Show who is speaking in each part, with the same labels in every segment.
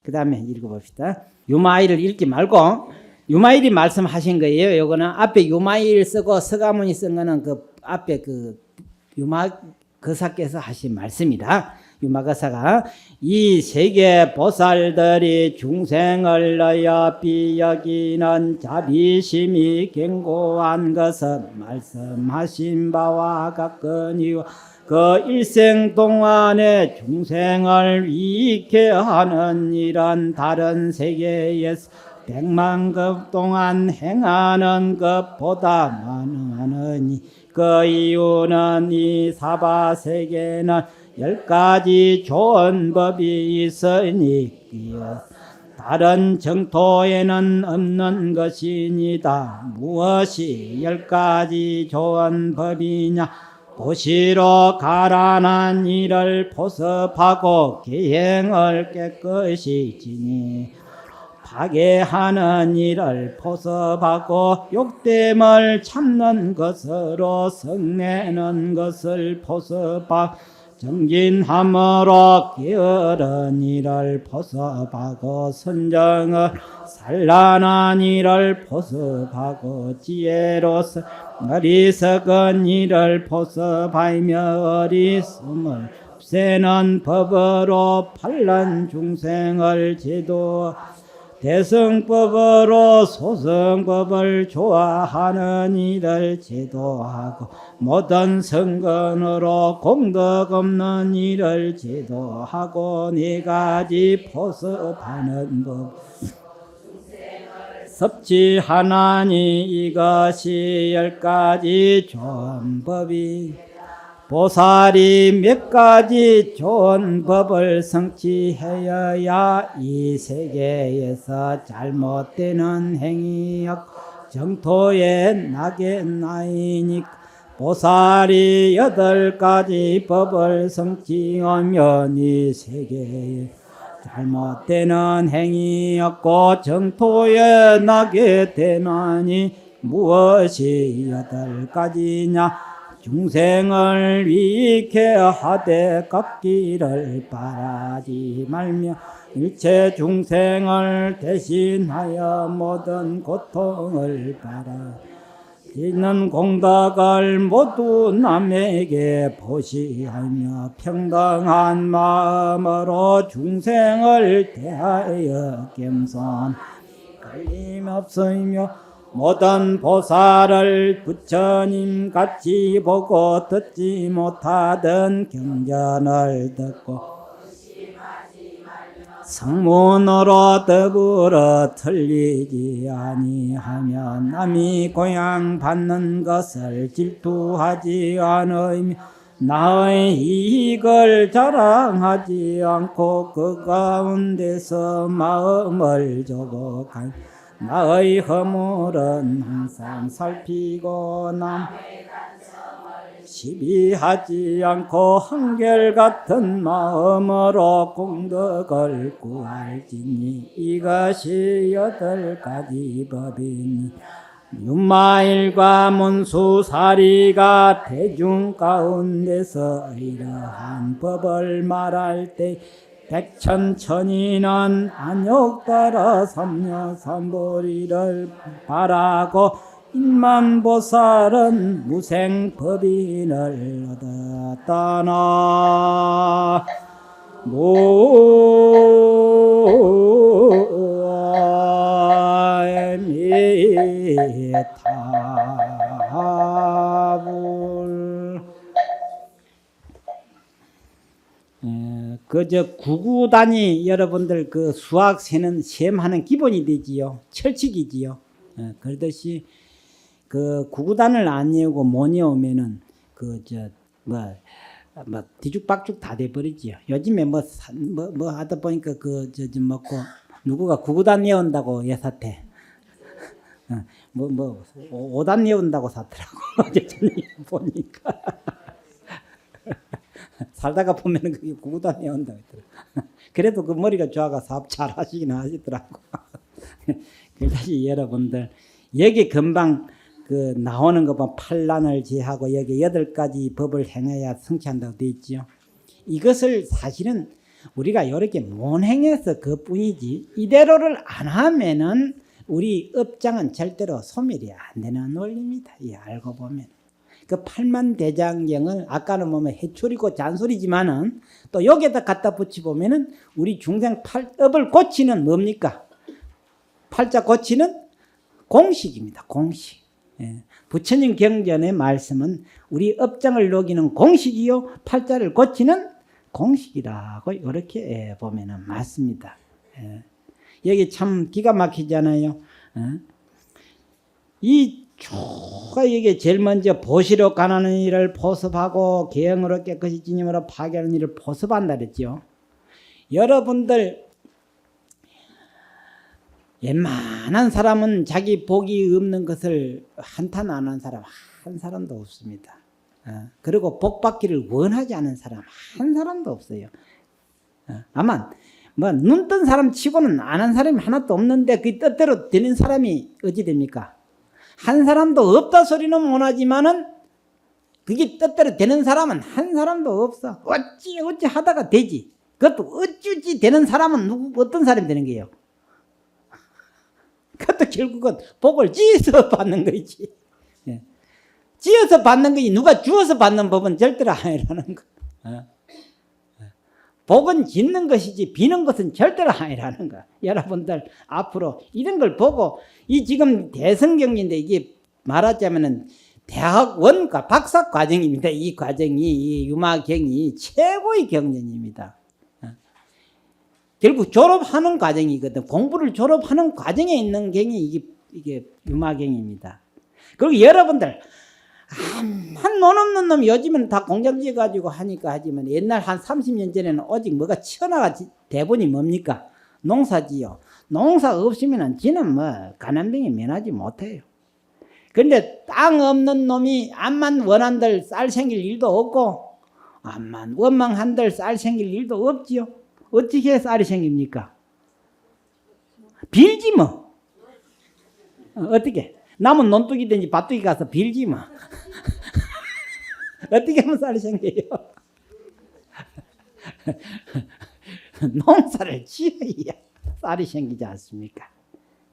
Speaker 1: 그 다음에 읽어봅시다. 유마일을 읽지 말고 유마일이 말씀하신 거예요. 요거는 앞에 유마일 쓰고 서가모니 쓴 거는 그 앞에 그 유마거사께서 하신 말씀이다. 유마거사가 이 세계 보살들이 중생을 넣어 비여기는 자비심이 견고한 것은 말씀하신 바와 같거니와 그 일생 동안에 중생을 이익해 하는 일은 다른 세계에서 100만 급 동안 행하는 것보다 많으니 그 이유는 이 사바세계는 10가지 좋은 법이 있으니 다른 정토에는 없는 것이니다. 무엇이 10가지 좋은 법이냐? 도시로 가라난 일을 포섭하고 계행을 깨끗이 지니 파괴하는 일을 포섭하고 욕됨을 참는 것으로 성내는 것을 포섭하고 정진함으로 게으른 일을 포섭하고 선정을 산란한 일을 포섭하고 지혜로서 어리석은 일을 포섭하며 어리석음을 없애는 법으로 반란 중생을 제도 대승법으로 소승법을 좋아하는 이를 제도하고 모든 성근으로 공덕 없는 이를 제도하고 4가지 포섭하는 법 섭취하나니 이것이 10가지 좋은 법이 보살이 몇 가지 좋은 법을 성취하여야 이 세계에서 잘못되는 행위였고 정토에 나겠나이니 보살이 8가지 법을 성취하면 이 세계에 잘못되는 행위였고 정토에 나게 되나니 무엇이 8가지냐? 중생을 위익해 하되 깎기를 바라지 말며 일체 중생을 대신하여 모든 고통을 바라 있는 공덕을 모두 남에게 보시하며 평등한 마음으로 중생을 대하여 겸손 걸림없으며 모든 보살을 부처님 같이 보고 듣지 못하던 경전을 듣고 성문으로 더불어 틀리지 아니하며 남이 고향 받는 것을 질투하지 않으며 나의 이익을 자랑하지 않고 그 가운데서 마음을 조곡하며 나의 허물은 항상 살피고 남의 단성을 시비하지 않고 한결같은 마음으로 공덕을 구할지니 이것이 8가지 법이니 윤마일과 문수사리가 대중 가운데서 이러한 법을 말할 때 백천천이는 안욕따라 삼녀삼보리를 바라고 인만보살은 무생법인을 얻었다나 모에미타불 그저 구구단이 여러분들 그 수학 세는 시험하는 기본이 되지요. 철칙이지요. 그러듯이 그 구구단을 안 외우고 못 외우면은 그 뭐 뒤죽박죽 다 돼 버리지요. 요즘에 뭐 하다 보니까 그 먹고 누구가 구구단 외운다고 예사태. 5단 외운다고 사더라고. 어제 저녁에 보니까. 살다가 보면은 그게 구구단 외운다고 했더라고. 그래도 그 머리가 좋아가 사업 잘 하시긴 하시더라고. 그래서 여러분들 여기 금방 그 나오는 거 보면 판란을 제하고 여기 8가지 법을 행해야 성취한다고 되어 있지요. 이것을 사실은 우리가 이렇게 못행해서 그뿐이지 이대로를 안 하면은 우리 업장은 절대로 소멸이 안 되는 원리입니다. 이 알고 보면 그 팔만대장경을 아까는 보면 해초리고 잔소리지만은 또 여기에다 갖다 붙여 보면은 우리 중생 업을 고치는 뭡니까? 팔자 고치는 공식입니다. 공식. 예. 부처님 경전의 말씀은 우리 업장을 녹이는 공식이요 팔자를 고치는 공식이라고 이렇게 보면은 맞습니다. 예. 여기 참 기가 막히잖아요. 이 초가 이게 제일 먼저 보시러 가는 일을 보습하고 계영으로 깨끗이 지님으로 파괴하는 일을 보습한다 그랬죠. 여러분들 웬만한 사람은 자기 복이 없는 것을 한탄 안 한 사람 한 사람도 없습니다. 그리고 복 받기를 원하지 않은 사람 한 사람도 없어요. 아마 뭐 눈 뜬 사람 치고는 안 한 사람이 하나도 없는데 그 뜻대로 되는 사람이 어찌 됩니까? 한 사람도 없다 소리는 못하지만은 그게 뜻대로 되는 사람은 한 사람도 없어. 어찌 하다가 되지. 그것도 어찌 되는 사람은 어떤 사람이 되는 거예요? 그것도 결국은 복을 지어서 받는 거지. 예. 지어서 받는 거지 누가 주어서 받는 법은 절대로 아니라는 거. 복은 짓는 것이지 비는 것은 절대로 아니라는 거. 여러분들 앞으로 이런 걸 보고 이 지금 대성경인데 이게 말하자면은 대학 원과 박사 과정입니다. 이 과정이 이 유마경이 최고의 경전입니다. 결국 졸업하는 과정이거든. 공부를 졸업하는 과정에 있는 경이 이게 유마경입니다. 그리고 여러분들 한 논 없는 놈 요즘은 다 공장 지어가지고 하니까 하지만 옛날 한 30년 전에는 오직 뭐가 튀어나가 대본이 뭡니까? 농사지요. 농사 없으면 지는 뭐 가난병이 면하지 못해요. 그런데 땅 없는 놈이 암만 원한들 쌀 생길 일도 없고 암만 원망한들 쌀 생길 일도 없지요. 어떻게 쌀이 생깁니까? 빌지 뭐. 어떻게? 남은 논둑이든지 밭둑이 가서 빌지 뭐. 어떻게 하면 쌀이 생겨요? 농사를 지어야 쌀이 생기지 않습니까?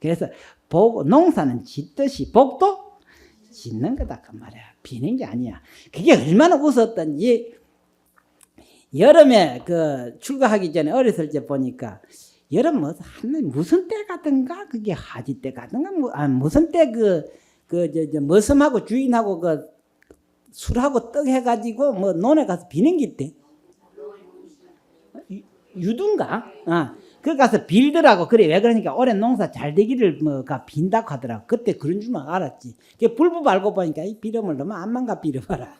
Speaker 1: 그래서 농사는 짓듯이 복도 짓는 거다 그 말이야. 비는 게 아니야. 그게 얼마나 웃었던지 여름에 그 출가하기 전에 어렸을 때 보니까 여름 무슨 때 가든가 그게 하지 때 가든가 무슨 때 머슴하고 주인하고 그 술하고 떡 해가지고 뭐 논에 가서 비는 게 있대. 유두인가? 그 가서 빌더라고. 그래 왜 그러니까 올해 농사 잘 되기를 뭐가 빈다고 하더라고. 그때 그런 줄만 알았지. 그 불법 알고 보니까 이 비름을 너무 안만가 빌어봐라.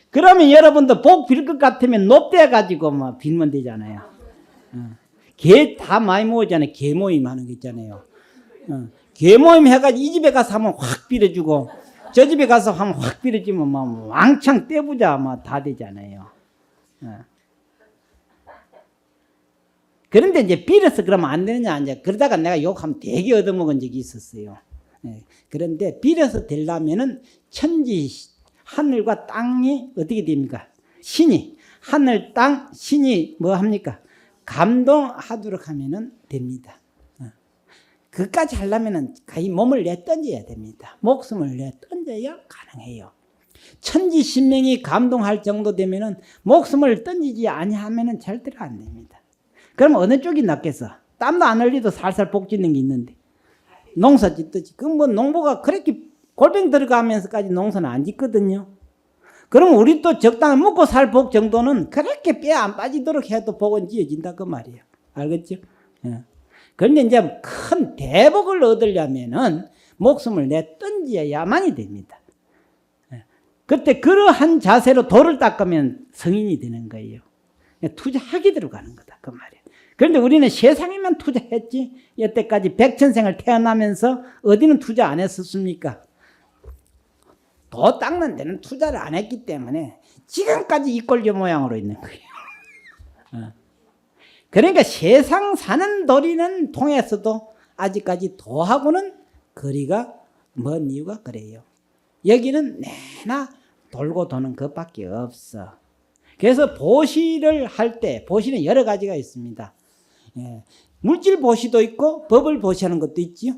Speaker 1: 그러면 여러분도 복 빌 것 같으면 높대 가지고 뭐 빌면 되잖아요. 개 다 많이 모으잖아요. 개 모임 하는 거 있잖아요. 개 모임 해가지고 이 집에 가서 하면 확 빌어주고 저 집에 가서 하면 확 빌어주면 뭐 왕창 떼부자 뭐 다 되잖아요. 그런데 이제 빌어서 그러면 안 되느냐 이제 그러다가 내가 욕하면 되게 얻어먹은 적이 있었어요. 그런데 빌어서 되려면은 천지 하늘과 땅이 어떻게 됩니까? 신이 하늘 땅 신이 뭐 합니까? 감동하도록 하면은 됩니다. 그까지 하려면은 이 몸을 내던져야 됩니다. 목숨을 내던져야 가능해요. 천지신명이 감동할 정도 되면은 목숨을 던지지 아니하면은 절대로 안 됩니다. 그럼 어느 쪽이 낫겠어? 땀도 안 흘리도 살살 복 짓는 게 있는데 농사 짓듯이 그 뭐 농부가 그렇게 골병 들어가면서까지 농사는 안 짓거든요. 그럼 우리 또 적당히 먹고 살 복 정도는 그렇게 뼈 안 빠지도록 해도 복은 지어진다 그 말이에요. 알겠죠? 예. 그런데 이제 큰 대복을 얻으려면은 목숨을 내던져야만이 됩니다. 그때 그러한 자세로 돌을 닦으면 성인이 되는 거예요. 투자하게 들어가는 거다 그 말이에요. 그런데 우리는 세상에만 투자했지 여태까지 백천생을 태어나면서 어디는 투자 안 했었습니까? 도 닦는 데는 투자를 안 했기 때문에 지금까지 이 꼴조 모양으로 있는 거예요. 그러니까 세상 사는 도리는 통해서도 아직까지 도하고는 거리가 먼 이유가 그래요. 여기는 내나 돌고 도는 것밖에 없어. 그래서 보시를 할 때 보시는 여러 가지가 있습니다. 예. 물질 보시도 있고 법을 보시하는 것도 있지요.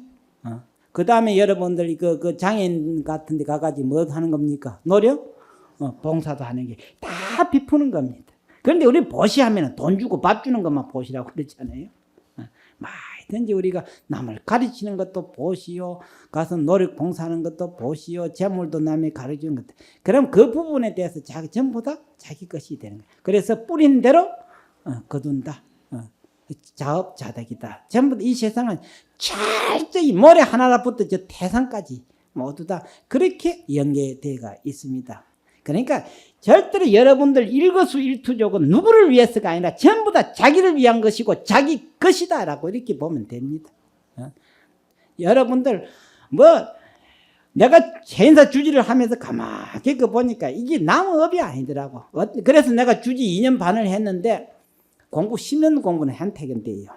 Speaker 1: 그 다음에 여러분들이 그 장애인 같은 데 가가지고 뭐 하는 겁니까? 노력? 봉사도 하는 게 다 비푸는 겁니다. 그런데 우리 보시하면 돈 주고 밥 주는 것만 보시라고 그러잖아요. 뭐든지 우리가 남을 가르치는 것도 보시오, 가서 노력 봉사하는 것도 보시오, 재물도 남의 가르치는 것도. 그럼 그 부분에 대해서 전부 다 자기 것이 되는 거예요. 그래서 뿌린 대로 거둔다. 자업자득이다. 전부 이 세상은 철저히 모래 하나부터 저 태산까지 모두 다 그렇게 연계되어 있습니다. 그러니까 절대로 여러분들 일거수일투족은 누구를 위해서가 아니라 전부 다 자기를 위한 것이고 자기 것이다 라고 이렇게 보면 됩니다. 여러분들 뭐 내가 행사 주지를 하면서 가만히 보니까 이게 남의 업이 아니더라고. 그래서 내가 주지 2년 반을 했는데 공부 10년 공부는 한택인데요.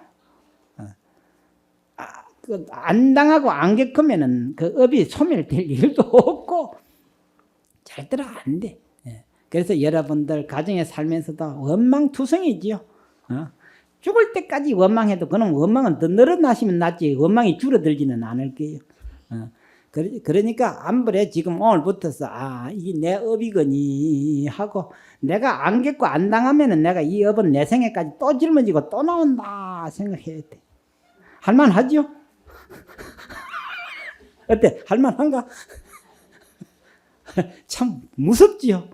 Speaker 1: 안 당하고 안 겪으면은 그 업이 소멸될 일도 없고 절대로 안 돼. 그래서 여러분들 가정에 살면서도 원망투성이지요. 죽을 때까지 원망해도 그럼 원망은 더 늘어나시면 낫지 원망이 줄어들지는 않을 거예요. 그러니까 암불에 지금 오늘부터서 이게 내 업이거니 하고 내가 안 겪고 안 당하면은 내가 이 업은 내 생애까지 또 짊어지고 또 나온다 생각해야 돼. 할만하죠? 어때? 할만한가? 참 무섭지요.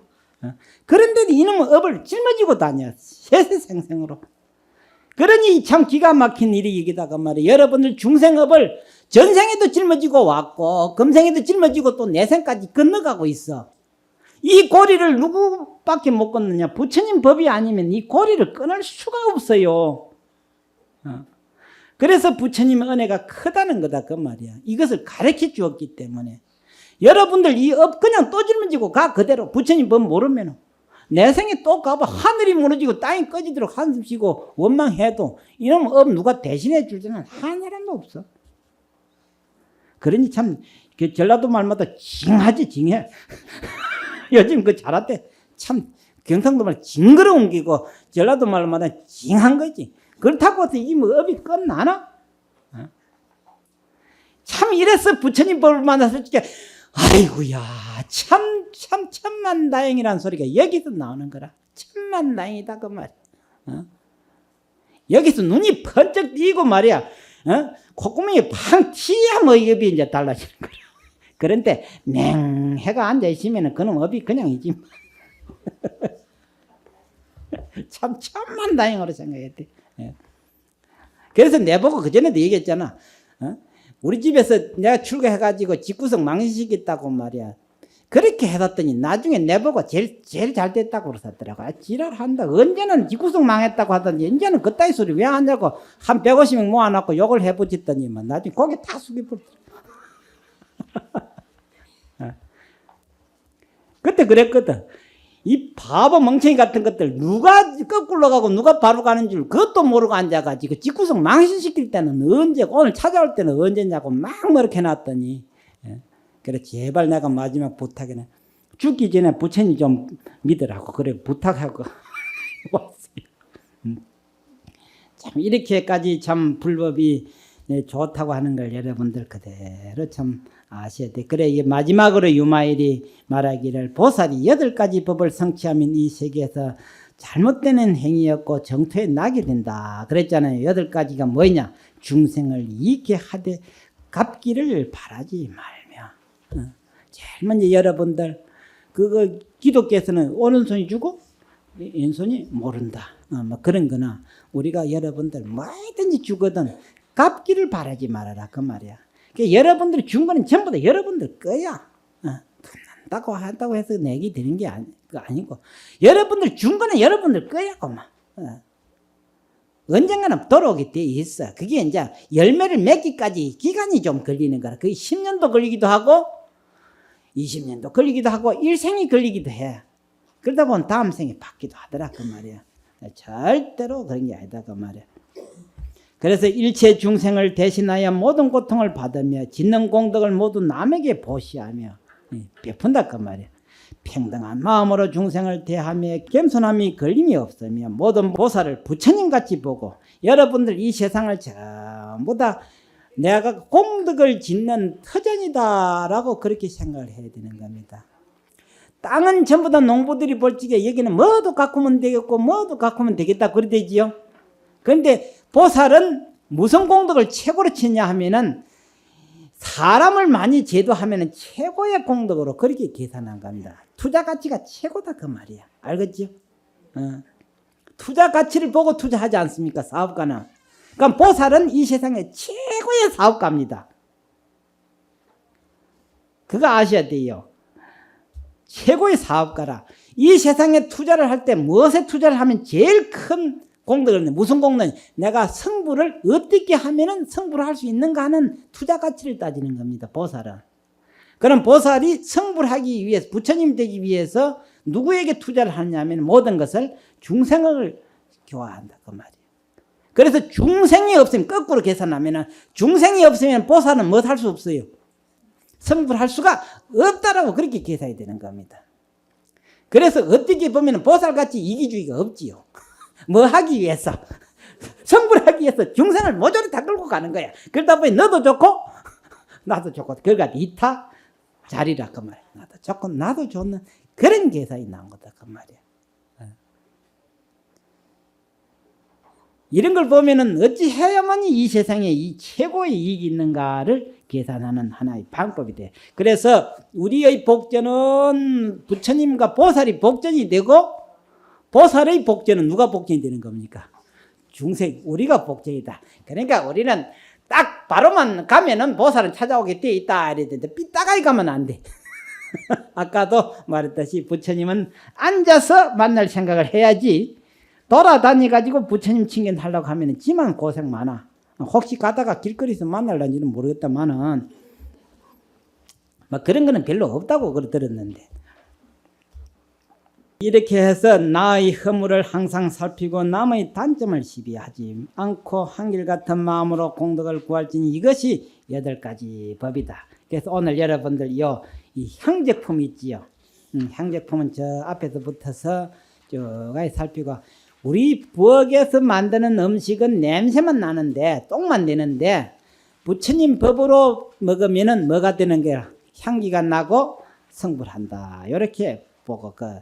Speaker 1: 그런데도 이놈의 업을 짊어지고 다녀 세세생생으로. 그러니 참 기가 막힌 일이기다가 말이에요. 여러분들 중생업을 전생에도 짊어지고 왔고 금생에도 짊어지고 또 내생까지 건너가고 있어. 이 고리를 누구밖에 못 끊느냐? 부처님 법이 아니면 이 고리를 끊을 수가 없어요. 그래서 부처님의 은혜가 크다는 거다 그 말이야. 이것을 가르쳐 주었기 때문에 여러분들 이 업 그냥 또 짊어지고 가 그대로 부처님 법 모르면 내 생에 또 가봐 하늘이 무너지고 땅이 꺼지도록 한숨 쉬고 원망해도 이놈 업 누가 대신해 줄 줄은 한 사람도 없어. 그러니 참 전라도 말마다 징하지 징해. 요즘 그 잘할 참 경상도 말 징그러운 기고 전라도 말마다 징한 거지. 그렇다고 해서 이 뭐 업이 끝나나? 참 이래서 부처님 법을 만났을 때 아이고야 천만다행이라는 소리가 여기서 나오는 거라. 천만다행이다 그 말. 여기서 눈이 번쩍 띄고 말이야. 콧구멍이 팡 튀야 뭐 업이 이제 달라지는 거야. 그런데 맹해가 앉아 있으면 그놈 업이 그냥이지. 참 천만다행으로 생각해야 돼. 그래서 내보고 그전에도 얘기했잖아. 우리 집에서 내가 출가해가지고 집구석 망신시켰다고 말이야. 그렇게 해놨더니 나중에 내보고 제일 잘 됐다고 그러더라고. 지랄한다. 언제는 집구석 망했다고 하더니 이제는 그따위 소리 왜 하냐고 한 150명 모아놓고 욕을 해보쳤더니만 나중에 고개 다 숙여버렸어. 그때 그랬거든. 이 바보 멍청이 같은 것들 누가 거꾸로 가고 누가 바로 가는 줄 그것도 모르고 앉아가지고 집구석 망신시킬 때는 언제 오늘 찾아올 때는 언제냐고 막 그렇게 해놨더니 그래 제발 내가 마지막 부탁이네 죽기 전에 부처님 좀 믿으라고 그래 부탁하고 왔어요. 참 이렇게까지 참 불법이 좋다고 하는 걸 여러분들 그대로 참 아셔야 돼. 그래 마지막으로 유마일이 말하기를 보살이 8가지 법을 성취하면 이 세계에서 잘못되는 행위였고 정토에 나게 된다 그랬잖아요. 8가지가 뭐냐? 중생을 이익게 하되 갚기를 바라지 말며. 제일 먼저 여러분들 그거 기독교에서는 오른손이 주고 왼손이 모른다. 뭐 그런 거나 우리가 여러분들 뭐든지 주거든 갚기를 바라지 말아라 그 말이야. 그러니까 여러분들이 준 거는 전부 다 여러분들 거야. 끝난다고 한다고 해서 내기 되는 게 아니고 여러분들 준 거는 여러분들 거야. 언젠가는 돌아오게 돼 있어. 그게 이제 열매를 맺기까지 기간이 좀 걸리는 거라. 그게 10년도 걸리기도 하고 20년도 걸리기도 하고 일생이 걸리기도 해. 그러다 보면 다음 생에 받기도 하더라 그 말이야. 절대로 그런 게 아니다 그 말이야. 그래서 일체 중생을 대신하여 모든 고통을 받으며 짓는 공덕을 모두 남에게 보시하며 베푼다 그 말이야. 평등한 마음으로 중생을 대하며 겸손함이 걸림이 없으며 모든 보살을 부처님같이 보고 여러분들 이 세상을 전부 다 내가 공덕을 짓는 터전이다라고 그렇게 생각을 해야 되는 겁니다. 땅은 전부 다 농부들이 볼 적에 여기는 뭐도 가꾸면 되겠고 뭐도 가꾸면 되겠다 그래 되지요. 그런데 보살은 무슨 공덕을 최고로 치냐 하면은 사람을 많이 제도하면 최고의 공덕으로 그렇게 계산한 겁니다. 투자 가치가 최고다 그 말이야. 알겠죠? 투자 가치를 보고 투자하지 않습니까? 사업가는. 그러니까 보살은 이 세상의 최고의 사업가입니다. 그거 아셔야 돼요. 최고의 사업가라. 이 세상에 투자를 할 때 무엇에 투자를 하면 제일 큰 공덕을 하는 무슨 공덕이 내가 성불을 어떻게 하면은 성불을 할 수 있는가 하는 투자 가치를 따지는 겁니다. 보살은. 그럼 보살이 성불하기 위해서 부처님 되기 위해서 누구에게 투자를 하느냐면 모든 것을 중생을 교화한다 그 말이에요. 그래서 중생이 없으면 거꾸로 계산하면은 중생이 없으면 보살은 뭐 할 수 없어요. 성불할 수가 없다라고 그렇게 계산이 되는 겁니다. 그래서 어떻게 보면 보살같이 이기주의가 없지요. 뭐 하기 위해서 성불하기 위해서 중생을 모조리 다 끌고 가는 거야. 그러다 보니 너도 좋고 나도 좋고 그러니까 이타 자리라 그 말이야. 나도 좋고 나도 좋는 그런 계산이 나온 거다 그 말이야. 이런 걸 보면은 어찌 해야만이 이 세상에 이 최고의 이익이 있는가를 계산하는 하나의 방법이 돼. 그래서 우리의 복전은 부처님과 보살이 복전이 되고 보살의 복전은 누가 복전이 되는 겁니까? 중생, 우리가 복전이다. 그러니까 우리는 딱 바로만 가면은 보살은 찾아오게 돼 있다. 이랬는데 삐딱하게 가면 안 돼. 아까도 말했듯이 부처님은 앉아서 만날 생각을 해야지 돌아다니가지고 부처님 칭견하려고 하면 지만 고생 많아. 혹시 가다가 길거리에서 만날는지는 모르겠다마는 막 그런 거는 별로 없다고 들었는데 이렇게 해서 나의 허물을 항상 살피고 남의 단점을 시비하지 않고 한결같은 마음으로 공덕을 구할지니 이것이 8가지 법이다. 그래서 오늘 여러분들 이 향제품 있지요. 향제품은 저 앞에서 붙어서 쭉 살피고 우리 부엌에서 만드는 음식은 냄새만 나는데 똥만 내는데 부처님 법으로 먹으면은 뭐가 되는 거야? 향기가 나고 성불한다. 이렇게 보고 그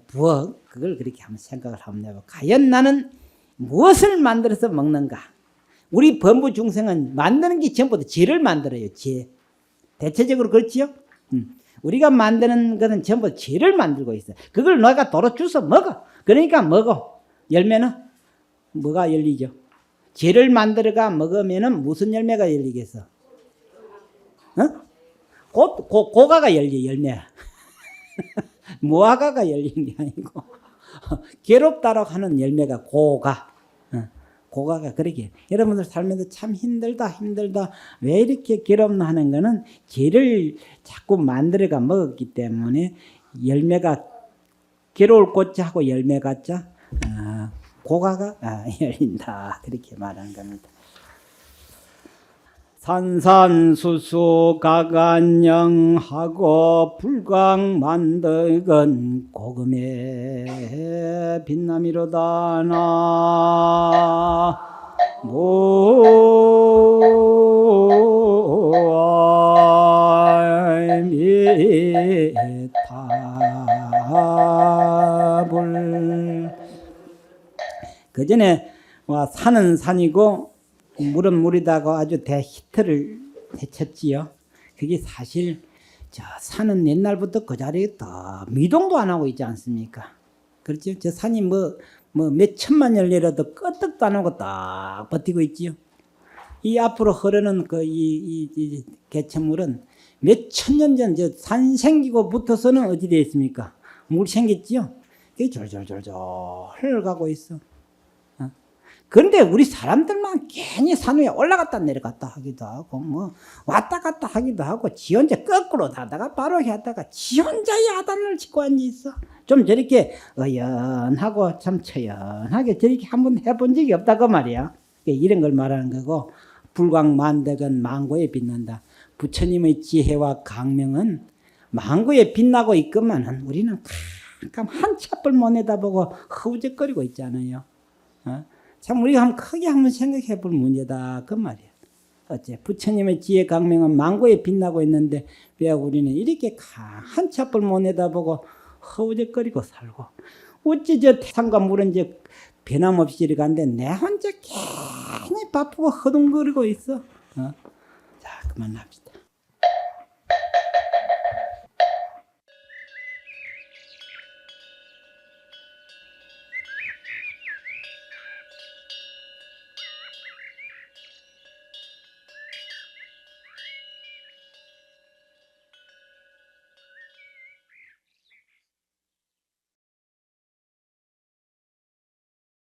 Speaker 1: 부엌 그걸 그렇게 한번 생각을 한번 해봐. 과연 나는 무엇을 만들어서 먹는가? 우리 범부 중생은 만드는 게 전부 다 죄를 만들어요. 죄. 대체적으로 그렇지요? 우리가 만드는 것은 전부 죄를 만들고 있어. 그걸 너가 도로 주워 먹어. 그러니까 먹어. 열매는 뭐가 열리죠? 죄를 만들어가 먹으면은 무슨 열매가 열리겠어? 고가가 열리 열매. 무화과가 열리는 게 아니고 괴롭다라고 하는 열매가 고가. 고가가 그렇게 여러분들 삶에서 참 힘들다 왜 이렇게 괴롭나 하는 거는 죄를 자꾸 만들어가 먹었기 때문에 열매가 괴로울 꽃자하고 열매 같자 고가가 열린다 그렇게 말하는 겁니다. 산산수수 가간영하고 불광 만덕은 고금의 빛남이로다 나 모미타불 그 전에 산은 산이고 물은 물이다고 아주 대히트를 해쳤지요. 그게 사실 저 산은 옛날부터 그 자리에 더 미동도 안 하고 있지 않습니까? 그렇죠? 저 산이 뭐 몇 천만 년 내려도 끄떡도 안 하고 딱 버티고 있지요. 이 앞으로 흐르는 이 개천물은 몇 천년 전 저 산 생기고 붙어서는 어디 되어 있습니까? 물 생겼지요. 그게 졸졸졸졸 흘러가고 있어. 그런데 우리 사람들만 괜히 산 위에 올라갔다 내려갔다 하기도 하고 뭐 왔다 갔다 하기도 하고 지 혼자 거꾸로 하다가 바로 했다가 지 혼자의 아단을 짓고 앉아있어. 좀 저렇게 어연하고 참 처연하게 저렇게 한번 해본 적이 없다고 말이야. 이런 걸 말하는 거고 불광만덕은 망고에 빛난다. 부처님의 지혜와 강명은 망고에 빛나고 있건만은 우리는 깜깜 한참을 못 내다보고 허우적거리고 있잖아요. 참 우리가 한번 크게 한번 생각해 볼 문제다 그 말이야. 어째 부처님의 지혜 강명은 망고에 빛나고 있는데 왜 우리는 이렇게 한참을 못 내다보고 허우적거리고 살고 어찌 저 태산과 물은 이제 변함없이 이렇게 가는데 내 혼자 괜히 바쁘고 허둥거리고 있어. 자 그만합시다.